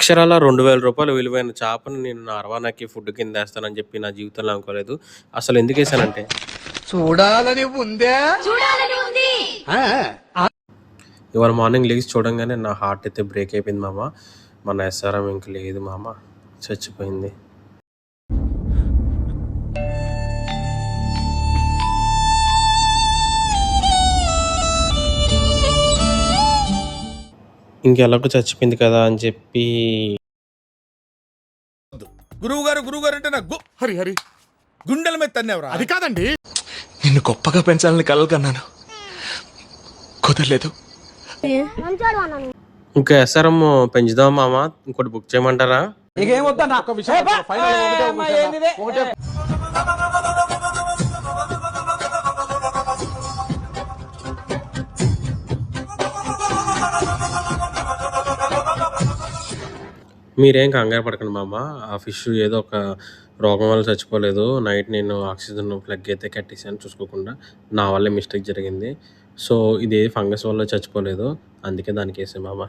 అక్షరాల రూ. 2000 విలువైన చేపను నేను నా రవాణాకి ఫుడ్ కిందేస్తానని చెప్పి నా జీవితంలో అనుకోలేదు. అసలు ఎందుకేసానంటే చూడాలని ఉందే ఇవాళ మార్నింగ్ లెగిసి చూడంగానే నా హార్ట్ అయితే బ్రేక్ అయిపోయింది మామ. మన ఎస్ఆర్ఎం ఇంక లేదు మామ, చచ్చిపోయింది. ఇంకెలాగో చచ్చిపోయింది కదా అని చెప్పి గురువుగారు అంటే నాకు హరి గుండెల మీద తన్నేవరా. అది కాదండి. నిన్ను గొప్పగా పెంచాలని కలలు కన్నాను, కుదరలేదు. ఇంకా ఎస్ఆర్ఎం పెంచుదాం మామ, ఇంకోటి బుక్ చేయమంటారా? మీరేం కంగారు పడకండి మామ, ఆ ఫిష్ ఏదో ఒక రోగం వల్ల చచ్చిపోలేదు. నైట్ నేను ఆక్సిజన్ ప్లగ్ అయితే కట్టేసాను చూసుకోకుండా, నా వల్లే మిస్టేక్ జరిగింది. సో ఇది ఫంగస్ వల్ల చచ్చిపోలేదు, అందుకే దానికి వేసాను మామ.